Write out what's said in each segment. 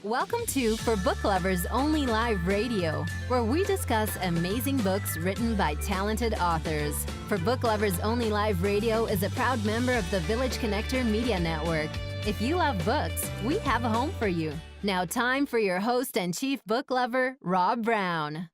Welcome to For Book Lovers Only Live Radio, where we discuss amazing books written by talented authors. For Book Lovers Only Live Radio is a proud member of the Village Connector Media Network. If you love books, we have a home for you. Now time for your host and chief book lover, Rob Brown.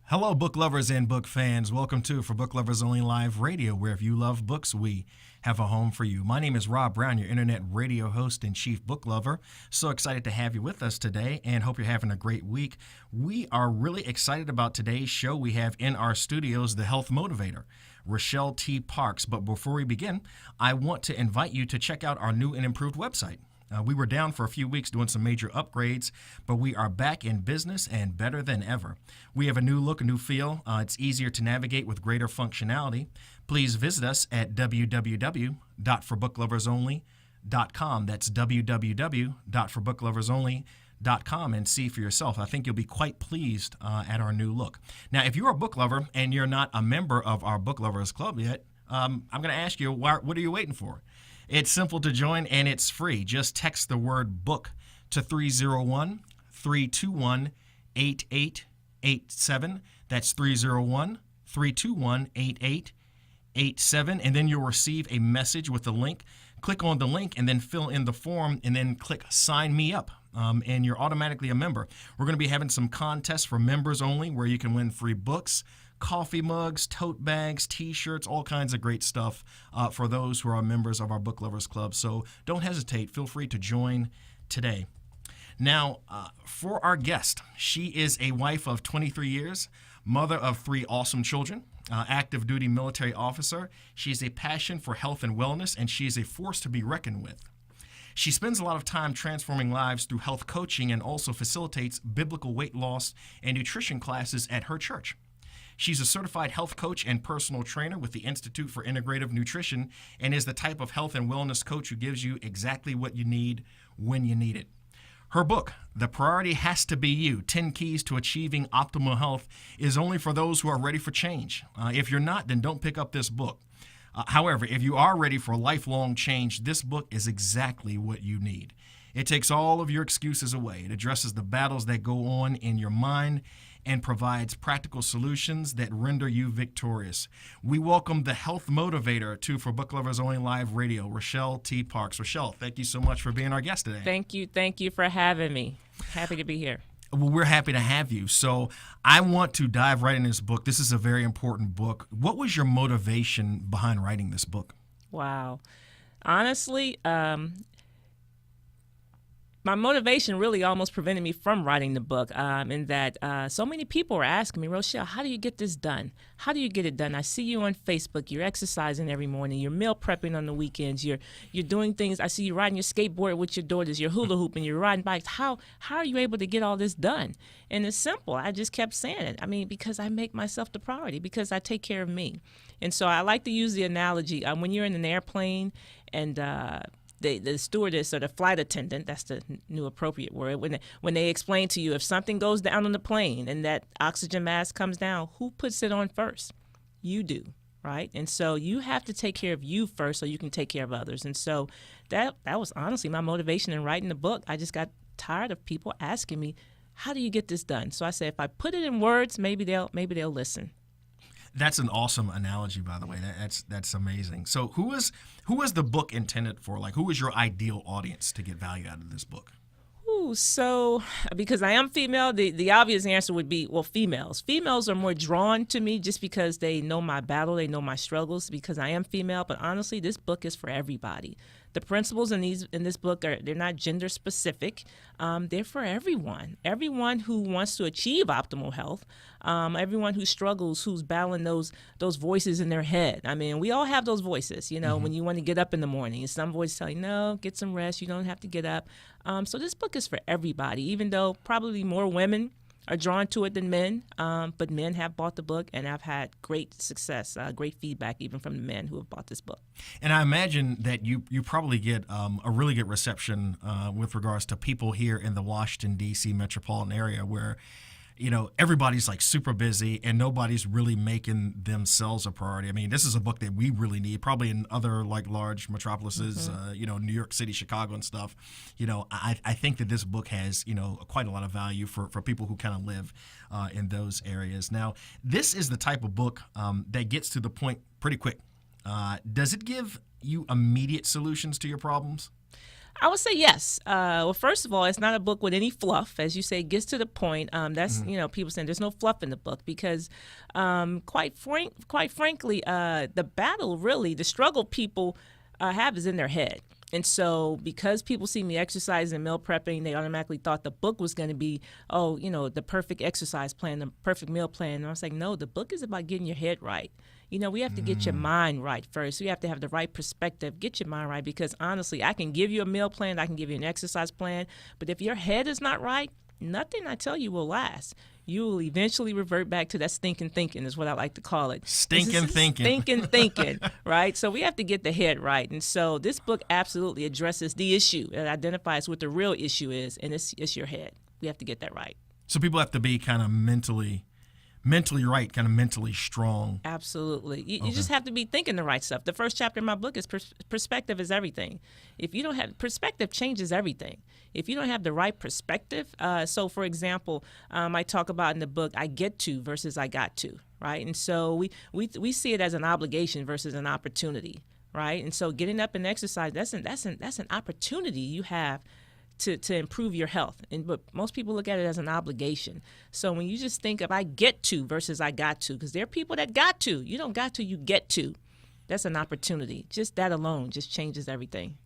Hello, book lovers and book fans. Welcome to For Book Lovers Only Live Radio, where if you love books, we have a home for you. My name is Rob Brown, your internet radio host and chief book lover. So excited to have you with us today and hope you're having a great week. We are really excited about today's show. We have in our studios the health motivator, Rochelle T. Parks. But before we begin, I want to invite you to check out our new and improved website. We were down for a few weeks doing some major upgrades, but we are back in business and better than ever. We have a new look, a new feel. It's easier to navigate with greater functionality. Please visit us at www.forbookloversonly.com. That's www.forbookloversonly.com and see for yourself. I think you'll be quite pleased at our new look. Now, if you're a book lover and you're not a member of our Book Lovers Club yet, I'm going to ask you, what are you waiting for? It's simple to join, and it's free. Just text the word book to 301-321-8887. That's 301-321-8887. And then you'll receive a message with a link. Click on the link and then fill in the form and then click Sign Me Up. And you're automatically a member. We're going to be having some contests for members only where you can win free books, coffee mugs, tote bags, T-shirts, all kinds of great stuff for those who are members of our Book Lovers Club. So don't hesitate. Feel free to join today. Now, for our guest, she is a wife of 23 years, mother of 3 awesome children, active duty military officer. She has a passion for health and wellness, and she is a force to be reckoned with. She spends a lot of time transforming lives through health coaching and also facilitates biblical weight loss and nutrition classes at her church. She's a certified health coach and personal trainer with the Institute for Integrative Nutrition and is the type of health and wellness coach who gives you exactly what you need when you need it. Her book, The Priority Has to Be You, 10 Keys to Achieving Optimal Health, is only for those who are ready for change. If you're not, then don't pick up this book. However, if you are ready for lifelong change, this book is exactly what you need. It takes all of your excuses away. It addresses the battles that go on in your mind and provides practical solutions that render you victorious. We welcome the health motivator to For Book Lovers Only Live Radio, Rochelle T. Parks. Rochelle, thank you so much for being our guest today. Thank you for having me. Happy to be here. Well, we're happy to have you. So I want to dive right in this book. This is a very important book. What was your motivation behind writing this book? Wow. Honestly, my motivation really almost prevented me from writing the book, in that so many people were asking me, Rochelle, how do you get this done? How do you get it done? I see you on Facebook. You're exercising every morning. You're meal prepping on the weekends. You're doing things. I see you riding your skateboard with your daughters. You're hula hooping. You're riding bikes. How are you able to get all this done? And it's simple. I just kept saying it. I mean, because I make myself the priority, because I take care of me. And so I like to use the analogy when you're in an airplane and the stewardess or the flight attendant, that's the new appropriate word, when they explain to you if something goes down on the plane and that oxygen mask comes down, who puts it on first? You do, right? And so you have to take care of you first so you can take care of others. And so that was honestly my motivation in writing the book. I just got tired of people asking me, how do you get this done? So I said, if I put it in words, maybe they'll listen. That's an awesome analogy, by the way. That's amazing. So who is the book intended for? Like, who is your ideal audience to get value out of this book? So because I am female, the obvious answer would be, well, females. Females are more drawn to me just because they know my battle, they know my struggles, because I am female. But honestly, this book is for everybody. The principles in this book they're not gender specific. They're for everyone. Everyone who wants to achieve optimal health. Everyone who struggles, who's battling those voices in their head. I mean, we all have those voices, when you want to get up in the morning. Some voices tell you, no, get some rest. You don't have to get up. So this book is for everybody, even though probably more women are drawn to it than men, but men have bought the book, and I've had great success, great feedback even from the men who have bought this book. And I imagine that you probably get a really good reception with regards to people here in the Washington, D.C. metropolitan area where everybody's like super busy and nobody's really making themselves a priority. I mean, this is a book that we really need, probably in other like large metropolises, New York City, Chicago and stuff. I think that this book has, quite a lot of value for people who kind of live in those areas. Now, this is the type of book that gets to the point pretty quick. Does it give you immediate solutions to your problems? I would say yes. Well, first of all, it's not a book with any fluff. As you say, it gets to the point. That's, people saying there's no fluff in the book because, quite frankly, the battle really, the struggle people have is in their head. And so because people see me exercising and meal prepping, they automatically thought the book was going to be, the perfect exercise plan, the perfect meal plan. And I was like, no, the book is about getting your head right. We have to get your mind right first. We have to have the right perspective. Get your mind right because, honestly, I can give you a meal plan. I can give you an exercise plan. But if your head is not right, nothing I tell you will last. You will eventually revert back to that stinking thinking is what I like to call it. Stinking thinking. Stinking thinking, right? So we have to get the head right. And so this book absolutely addresses the issue. It identifies what the real issue is, and it's your head. We have to get that right. So people have to be kind of mentally right, kind of mentally strong. Absolutely. You just have to be thinking the right stuff. The first chapter in my book is perspective is everything. If you don't have perspective, changes everything. If you don't have the right perspective, so for example, I talk about in the book, I get to versus I got to, right? And so we see it as an obligation versus an opportunity, right? And so getting up and exercise, that's an opportunity you have to improve your health. But most people look at it as an obligation. So when you just think of I get to versus I got to, because there are people that got to. You don't got to, you get to. That's an opportunity. Just that alone just changes everything.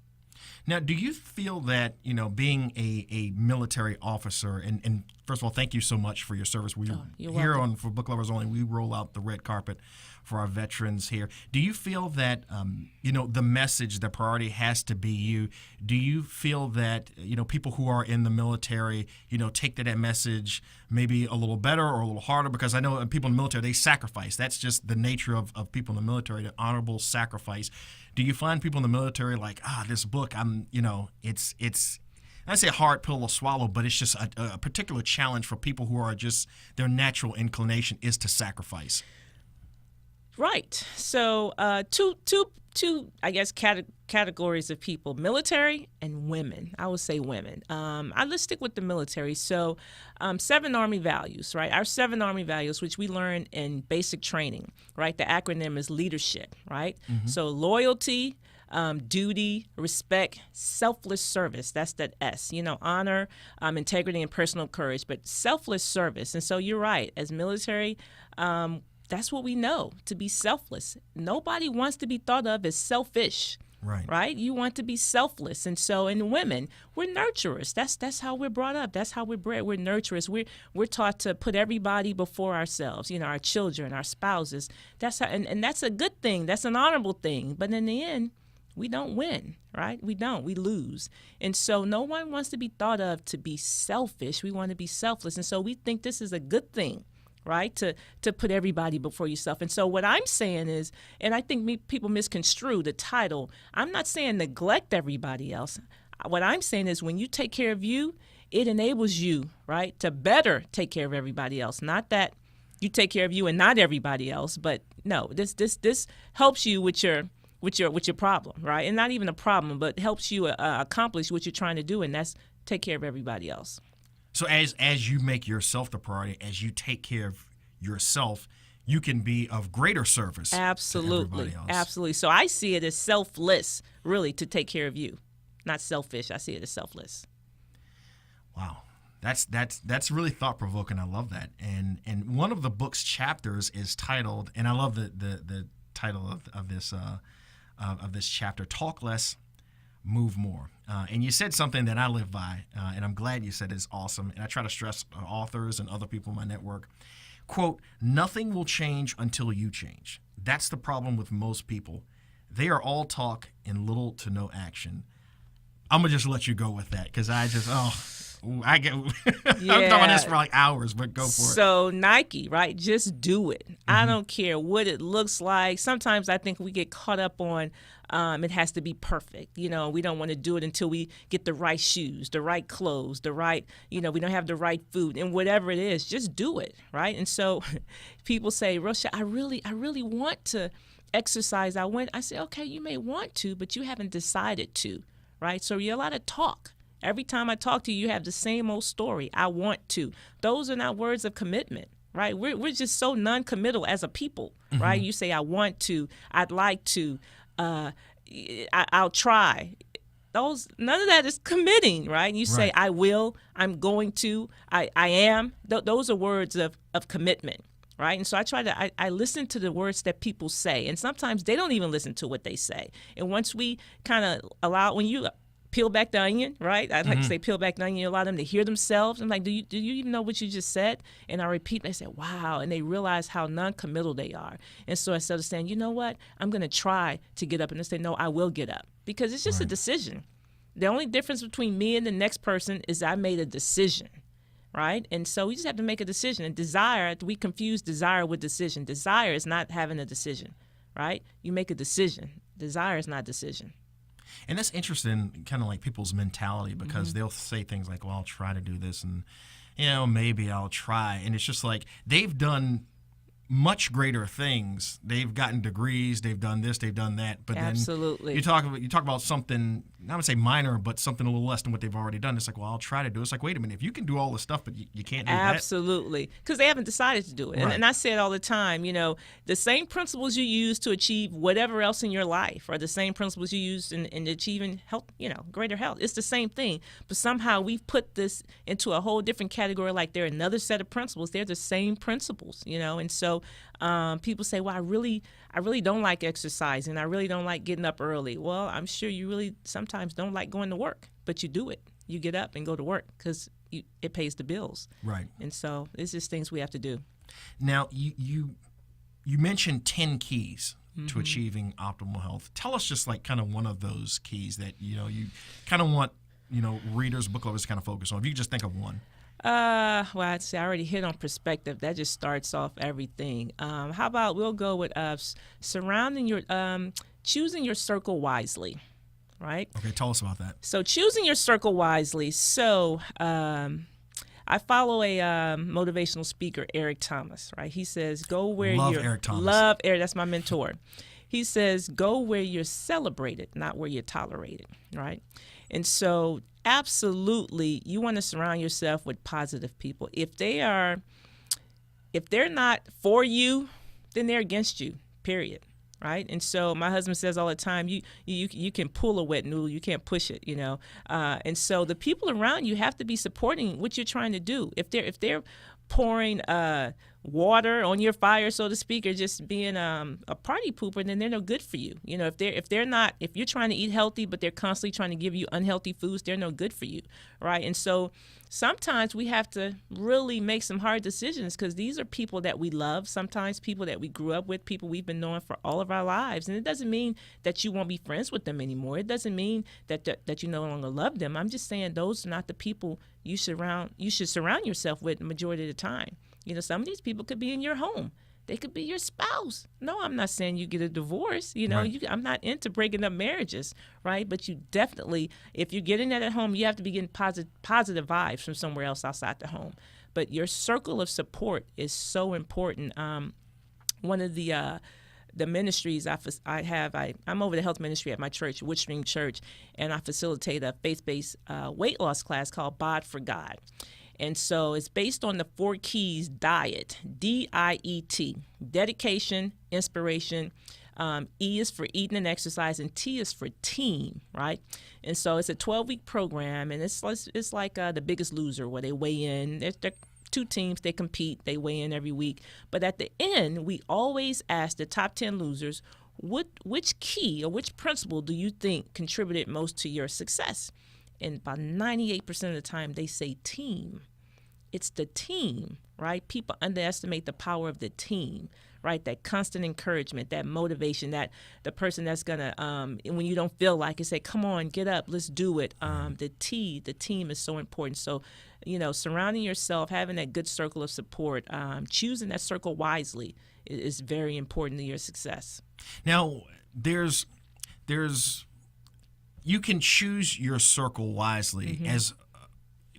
Now, do you feel that, being a military officer, and first of all, thank you so much for your service. You're here welcome. for Book Lovers Only, we roll out the red carpet for our veterans here. Do you feel that, the message, the priority has to be you? Do you feel that, people who are in the military, take to that message maybe a little better or a little harder? Because I know people in the military, they sacrifice. That's just the nature of people in the military, the honorable sacrifice. Do you find people in the military like, this book, it's I say a hard pill to swallow, but it's just a particular challenge for people who are just, their natural inclination is to sacrifice? Right. So two, I guess, categories of people, military and women. I would say women. Let's stick with the military. So 7 Army values, right? Our 7 Army values, which we learn in basic training, right? The acronym is leadership, right? Mm-hmm. So loyalty, duty, respect, selfless service. That's that S. Honor, integrity, and personal courage, but selfless service. And so you're right. As military, that's what we know, to be selfless. Nobody wants to be thought of as selfish, right? You want to be selfless. And so in women, we're nurturers. That's how we're brought up. That's how we're bred. We're nurturers. We're taught to put everybody before ourselves, our children, our spouses. That's how, and that's a good thing. That's an honorable thing. But in the end, we don't win, right? We don't. We lose. And so no one wants to be thought of to be selfish. We want to be selfless. And so we think this is a good thing, right? To put everybody before yourself. And so what I'm saying is, and I think people misconstrue the title, I'm not saying neglect everybody else. What I'm saying is when you take care of you, it enables you, right, to better take care of everybody else. Not that you take care of you and not everybody else, but no, this helps you with your problem, right? And not even a problem, but helps you accomplish what you're trying to do, and that's take care of everybody else. So as you make yourself the priority, as you take care of yourself, you can be of greater service to everybody else. Absolutely. So I see it as selfless, really, to take care of you, not selfish. I see it as selfless. Wow. That's really thought-provoking. I love that. And one of the book's chapters is titled, and I love the title of this chapter, Talk Less, Move More. And you said something that I live by, and I'm glad you said it's awesome. And I try to stress authors and other people in my network. Quote, nothing will change until you change. That's the problem with most people. They are all talk and little to no action. I'm going to just let you go with that because I just, Ooh, I get. I'm talking about this for like hours, but go for it. So Nike, right? Just do it. I don't care what it looks like. Sometimes I think we get caught up on it has to be perfect. We don't want to do it until we get the right shoes, the right clothes, the right, we don't have the right food, and whatever it is, just do it, right? And so people say, Rochelle, I really want to exercise. I say, okay, you may want to, but you haven't decided to, right? So you're allowed to talk. Every time I talk to you, you have the same old story. I want to. Those are not words of commitment, right? We're just so non-committal as a people, right? You say, I want to, I'd like to, I'll try. None of that is committing, right? You say, I will, I'm going to, I am. Those are words of commitment, right? And so I listen to the words that people say, and sometimes they don't even listen to what they say. And once we kind of allow, when you peel back the onion, right? I'd like to say peel back the onion, allow them to hear themselves. I'm like, do you even know what you just said? And I repeat, they say, wow. And they realize how non-committal they are. And so instead of saying, you know what, I'm going to try to get up, and they say, no, I will get up. Because it's just a decision. The only difference between me and the next person is I made a decision, right? And so we just have to make a decision. And desire, we confuse desire with decision. Desire is not having a decision, right? You make a decision. Desire is not decision. And that's interesting, kind of like people's mentality, because they'll say things like, well, I'll try to do this, and, maybe I'll try. And it's just like they've done much greater things. They've gotten degrees, they've done this, they've done that. But Absolutely. then you talk about something, I would say minor, but something a little less than what they've already done. It's like, well, I'll try to do it. It's like, wait a minute, if you can do all this stuff, but you can't do that. Absolutely. Because they haven't decided to do it. Right. And I say it all the time, the same principles you use to achieve whatever else in your life are the same principles you use in achieving health, greater health. It's the same thing. But somehow we've put this into a whole different category, like they're another set of principles. They're the same principles, and so people say, well, I really don't like exercising. I really don't like getting up early. Well, I'm sure you really sometimes don't like going to work, but you do it. You get up and go to work because it pays the bills. Right. And so it's just things we have to do. Now, you mentioned 10 keys to achieving optimal health. Tell us just like kind of one of those keys that, you kind of want, readers, book lovers to kind of focus on. If you could just think of one. Well, I'd say I already hit on perspective. That just starts off everything. How about we'll go with choosing your circle wisely, right? Okay, tell us about that. So choosing your circle wisely. So I follow a motivational speaker, Eric Thomas, right? He says, go where Love Eric Thomas. Love Eric. That's my mentor. He says, go where you're celebrated, not where you're tolerated, right? And so absolutely, you want to surround yourself with positive people. If they're not for you, then they're against you, period. Right? And so my husband says all the time, you can pull a wet noodle, you can't push it, and so the people around you have to be supporting what you're trying to do. If they're pouring water on your fire, so to speak, or just being a party pooper, then they're no good for you. If you're trying to eat healthy, but they're constantly trying to give you unhealthy foods, they're no good for you, right? And so sometimes we have to really make some hard decisions because these are people that we love, sometimes people that we grew up with, people we've been knowing for all of our lives. And it doesn't mean that you won't be friends with them anymore. It doesn't mean that you no longer love them. I'm just saying those are not the people you should surround yourself with the majority of the time. Some of these people could be in your home. They could be your spouse. No, I'm not saying you get a divorce. Right. I'm not into breaking up marriages, right? But you definitely, if you're getting that at home, you have to be getting positive vibes from somewhere else outside the home. But your circle of support is so important. One of the ministries I'm over the health ministry at my church, Woodstream Church, and I facilitate a faith-based weight loss class called Bod for God. And so it's based on the 4 keys diet, DIET, dedication, inspiration. E is for eating and exercise, and T is for team, right? And so it's a 12-week program, and it's like The Biggest Loser, where they weigh in. They're 2 teams, they compete, they weigh in every week. But at the end, we always ask the top 10 losers, which key or which principle do you think contributed most to your success? And about 98% of the time, they say team. It's the team, right? People underestimate the power of the team, right? That constant encouragement, that motivation, that the person that's going to, when you don't feel like it, say, come on, get up, let's do it. The team is so important. So, surrounding yourself, having that good circle of support, choosing that circle wisely is very important to your success. Now, there's you can choose your circle wisely as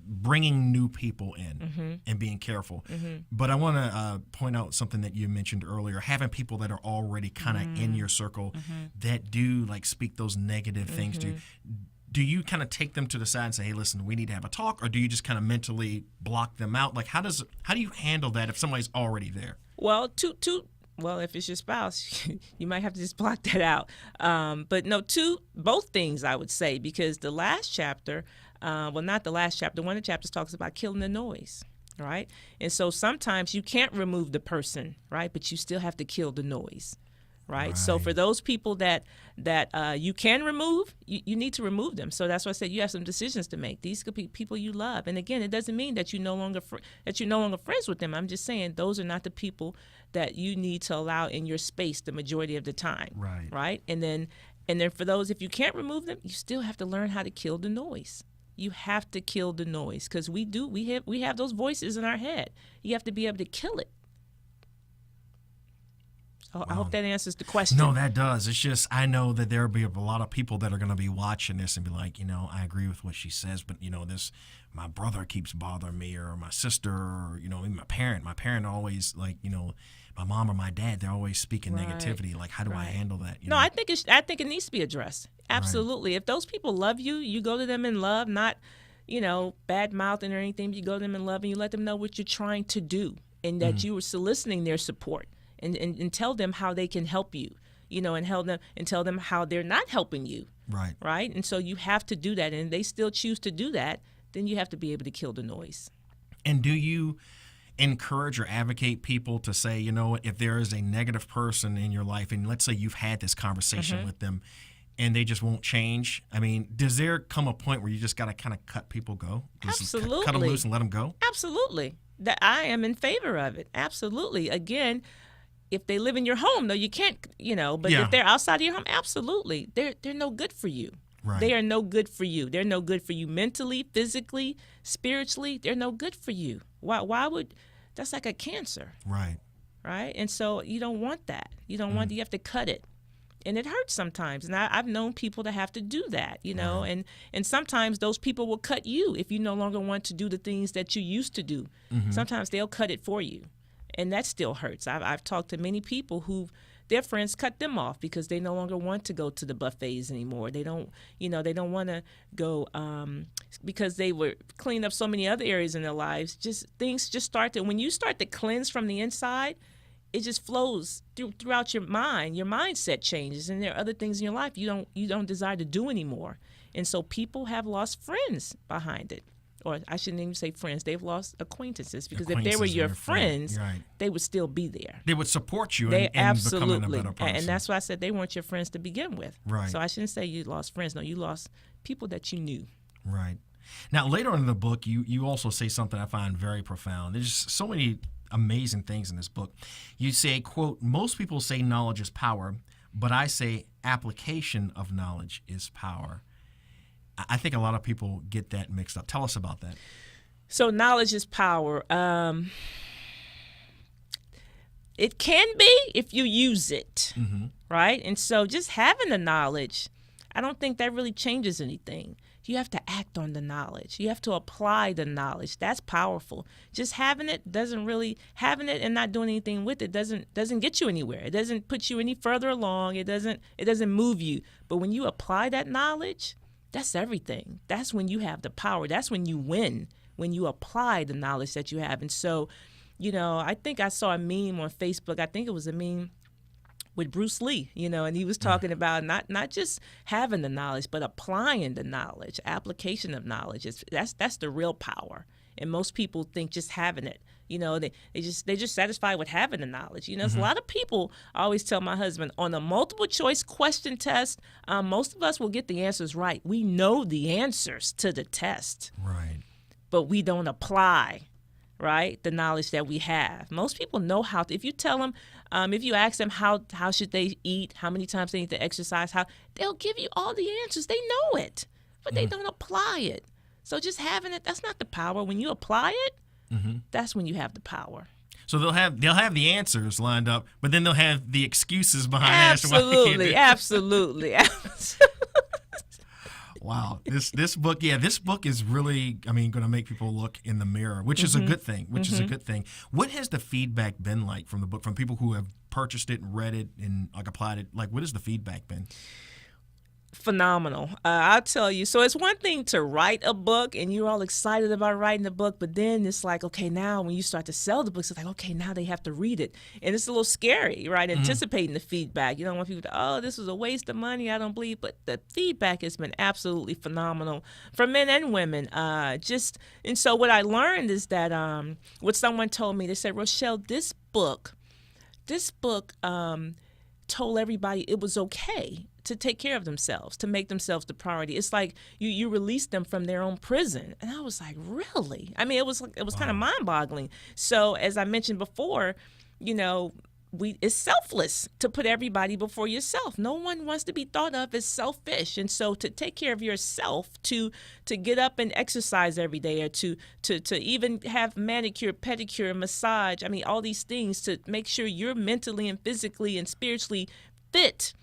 bringing new people in and being careful. But I want to point out something that you mentioned earlier, having people that are already kind of in your circle that do like speak those negative things to you. Do you kind of take them to the side and say, hey, listen, we need to have a talk, or do you just kind of mentally block them out? Like, how do you handle that if somebody's already there? Well, well, if it's your spouse, you might have to just block that out. But no, both things I would say, because the last chapter, not the last chapter, one of the chapters talks about killing the noise, right? And so sometimes you can't remove the person, right? But you still have to kill the noise, right? So for those people that you can remove, you need to remove them. So that's why I said you have some decisions to make. These could be people you love, and again, it doesn't mean that you're no longer friends with them. I'm just saying those are not the people that you need to allow in your space the majority of the time, right? And then for those, if you can't remove them, you still have to learn how to kill the noise. You have to kill the noise, because we have those voices in our head. You have to be able to kill it. I hope that answers the question. No, that does. It's just, I know that there'll be a lot of people that are going to be watching this and be like, I agree with what she says, but my brother keeps bothering me, or my sister, or even my parent. My parent always, like, my mom or my dad, they're always speking negativity. Like, how do I handle that? No, I think it needs to be addressed. Absolutely. If those people love you, you go to them in love, not bad mouthing or anything. But you go to them in love and you let them know what you're trying to do, and that you are soliciting their support. And tell them how they can help you, and tell them how they're not helping you. Right. And so you have to do that. And if they still choose to do that, then you have to be able to kill the noise. And do you encourage or advocate people to say, if there is a negative person in your life, and let's say you've had this conversation with them and they just won't change? I mean, does there come a point where you just got to kind of cut people go? Absolutely. Cut them loose and let them go? Absolutely. That I am in favor of it. Absolutely. Again, if they live in your home, though, you can't, but if they're outside of your home, absolutely. They're no good for you. They are no good for you. They're no good for you mentally, physically, spiritually. They're no good for you. Why would, that's like a cancer. Right. And so you don't want that. You don't want, you have to cut it. And it hurts sometimes. And I've known people that have to do that, and sometimes those people will cut you if you no longer want to do the things that you used to do. Sometimes they'll cut it for you. And that still hurts. I've talked to many people who their friends cut them off because they no longer want to go to the buffets anymore. They don't, they don't want to go because they were cleaning up so many other areas in their lives. Things start to, when you start to cleanse from the inside, it just flows throughout your mind. Your mindset changes, and there are other things in your life you don't desire to do anymore. And so people have lost friends behind it. Or I shouldn't even say friends. They've lost acquaintances, because if they were your friends, they would still be there. They would support you in becoming a better person. And that's why I said they weren't your friends to begin with. So I shouldn't say you lost friends. No, you lost people that you knew. Right. Now, later on in the book, you also say something I find very profound. There's just so many amazing things in this book. You say, quote, most people say knowledge is power, but I say application of knowledge is power. I think a lot of people get that mixed up. Tell us about that. So knowledge is power. It can be if you use it, right? And so just having the knowledge, I don't think that really changes anything. You have to act on the knowledge. You have to apply the knowledge. That's powerful. Just having it and not doing anything with it doesn't get you anywhere. It doesn't put you any further along. It doesn't move you. But when you apply that knowledge, that's everything. That's when you have the power. That's when you win, when you apply the knowledge that you have. And so, I think I saw a meme on Facebook. I think it was a meme with Bruce Lee, and he was talking about not just having the knowledge, but applying the knowledge, application of knowledge. That's the real power. And most people think just having it. They're just satisfied with having the knowledge. There's a lot of people. I always tell my husband, on a multiple choice question test, most of us will get the answers right. We know the answers to the test, right? But we don't apply right? The knowledge that we have. Most people know how to, if you tell them, if you ask them how should they eat, how many times they need to exercise, they'll give you all the answers. They know it, but they don't apply it. So just having it, that's not the power. When you apply it, that's when you have the power. So they'll have the answers lined up, but then they'll have the excuses behind it. Absolutely. Wow, this book is really, going to make people look in the mirror, which is a good thing. Is a good thing. What has the feedback been like from the book, from people who have purchased it and read it and applied it? Like, what has the feedback been? Phenomenal. I'll tell you. So it's one thing to write a book and you're all excited about writing the book, but then it's like, okay, now when you start to sell the books, it's like, okay, now they have to read it. And it's a little scary, right? Anticipating the feedback. You don't want people to, oh, this was a waste of money, I don't believe. But the feedback has been absolutely phenomenal for men and women. And so what I learned is that what someone told me, they said, Rochelle, this book told everybody it was okay to take care of themselves, to make themselves the priority. It's like you release them from their own prison. And I was like, really? I mean, it was kind of mind-boggling. So as I mentioned before, it's selfless to put everybody before yourself. No one wants to be thought of as selfish. And so to take care of yourself, to get up and exercise every day, or to even have manicure, pedicure, massage, all these things to make sure you're mentally and physically and spiritually fit,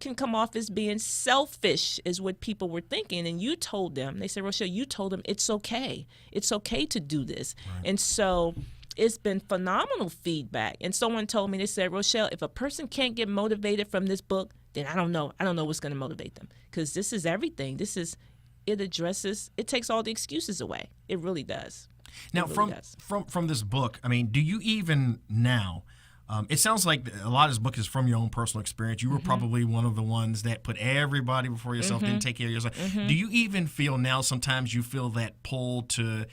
can come off as being selfish, is what people were thinking. And you told them, they said, Rochelle, you told them it's okay. It's okay to do this. Right. And so it's been phenomenal feedback. And someone told me, they said, Rochelle, if a person can't get motivated from this book, then I don't know what's going to motivate them, because this is everything. It takes all the excuses away. It really does. Now, from this book, do you even now, it sounds like a lot of this book is from your own personal experience. You were probably one of the ones that put everybody before yourself, didn't take care of yourself. Do you even feel now, sometimes you feel that pull to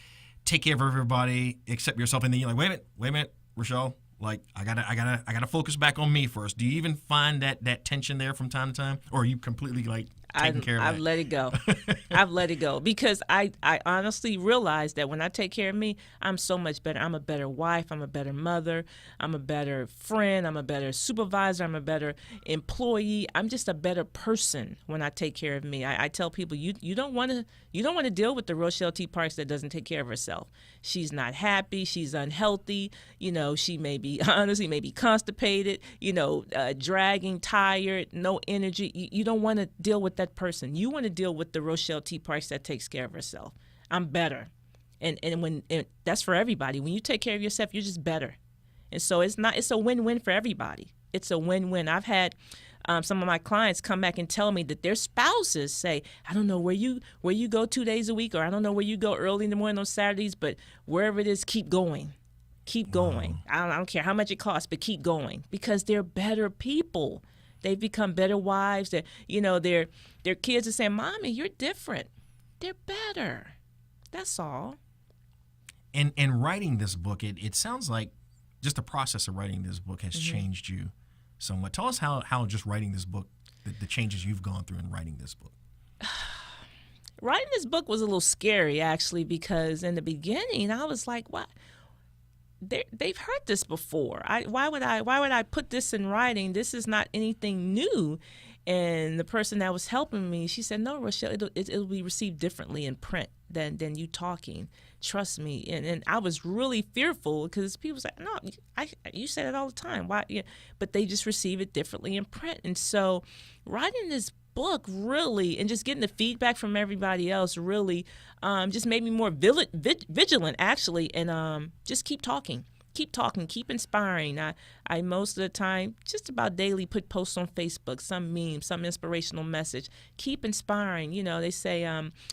take care of everybody except yourself, and then you're like, wait a minute, Rochelle, like I gotta focus back on me first? Do you even find that tension there from time to time, or are you completely like taking care of that? I've let it go. I've let it go, because I honestly realize that when I take care of me, I'm so much better. I'm a better wife. I'm a better mother. I'm a better friend. I'm a better supervisor. I'm a better employee. I'm just a better person when I take care of me. I tell people, you don't want to deal with the Rochelle T. Parks that doesn't take care of herself. She's not happy. She's unhealthy. She may be constipated. Dragging, tired, no energy. You don't want to deal with that person. You want to deal with the Rochelle T. Parks that takes care of herself. I'm better. And that's for everybody. When you take care of yourself, you're just better. And so it's a win-win for everybody. It's a win-win. I've had some of my clients come back and tell me that their spouses say, I don't know where you go 2 days a week, or I don't know where you go early in the morning on Saturdays, but wherever it is, keep going. Keep going. I don't care how much it costs, but keep going, because they're better people. They've become better wives. Their kids are saying, Mommy, you're different. They're better. That's all. And writing this book, it sounds like just the process of writing this book has changed you somewhat. Tell us how just writing this book, the changes you've gone through in writing this book. Writing this book was a little scary, actually, because in the beginning I was like, what? They've heard this before. Why would I put this in writing? This is not anything new. And the person that was helping me, she said, no, Rochelle, it'll be received differently in print than you talking. Trust me. And I was really fearful, because people say, no, you say it all the time. Why? Yeah. But they just receive it differently in print. And so writing this book really, and just getting the feedback from everybody else really just made me more vigilant, actually, and just keep talking, keep inspiring. I most of the time, just about daily, put posts on Facebook, some meme, some inspirational message. Keep inspiring. They say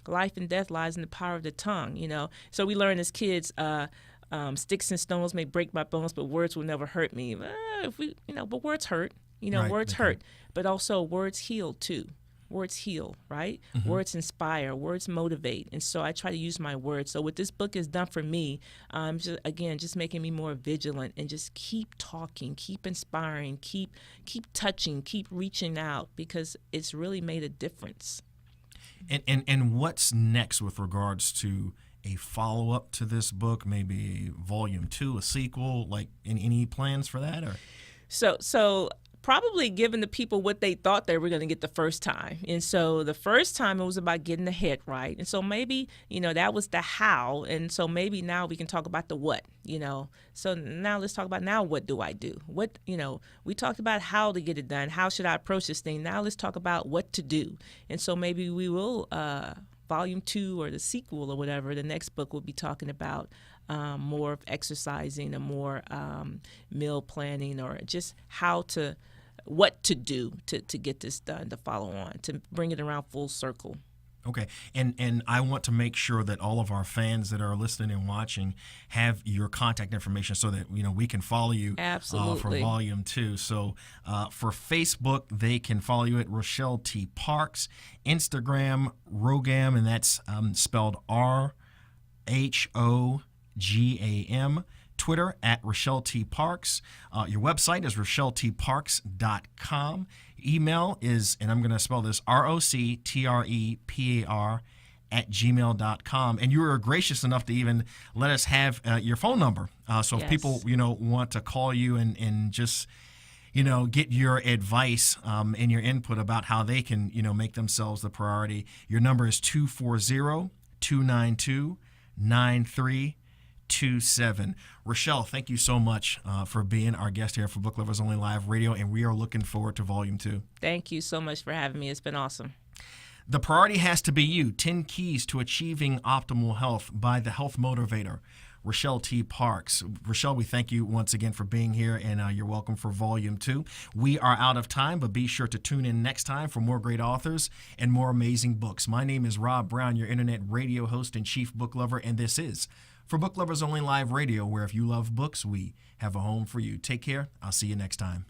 life and death lies in the power of the tongue. So we learn as kids, sticks and stones may break my bones, but words will never hurt me. But words hurt. Right, words hurt, but also words heal too. Words heal, right? Words inspire, words motivate. And so I try to use my words. So what this book has done for me, just making me more vigilant, and just keep talking, keep inspiring, keep touching, keep reaching out, because it's really made a difference. And what's next with regards to a follow-up to this book, maybe volume 2, a sequel? Like, any plans for that? Or So probably giving the people what they thought they were going to get the first time. And so the first time it was about getting the hit right. And so maybe, that was the how. And so maybe now we can talk about the what, So now let's talk about now what do I do? What, we talked about how to get it done. How should I approach this thing? Now let's talk about what to do. And so maybe we will, volume 2 or the sequel or whatever, the next book will be talking about more of exercising and more meal planning, or just what to do to get this done, to follow on, to bring it around full circle. Okay, and I want to make sure that all of our fans that are listening and watching have your contact information so that we can follow you for volume 2. So for Facebook, they can follow you at Rochelle T Parks. Instagram, Rogam, and that's spelled RHOGAM. Twitter at Rochelle T Parks. Your website is rochelletparks.com. Email is, and I'm going to spell this, ROCTREPAR @gmail.com. And you were gracious enough to even let us have your phone number. So if people, want to call you and just, get your advice and your input about how they can, make themselves the priority, your number is 240-292-9327. Rochelle, thank you so much for being our guest here for Book Lovers Only Live Radio, and we are looking forward to volume 2. Thank you so much for having me. It's been awesome. The priority has to be you. 10 Keys to Achieving Optimal Health by the Health Motivator, Rochelle T Parks. Rochelle, we thank you once again for being here, and you're welcome for volume 2. We are out of time, but be sure to tune in next time for more great authors and more amazing books. My name is Rob Brown, your internet radio host and chief book lover, and this is For Book Lovers Only Live Radio, where if you love books, we have a home for you. Take care. I'll see you next time.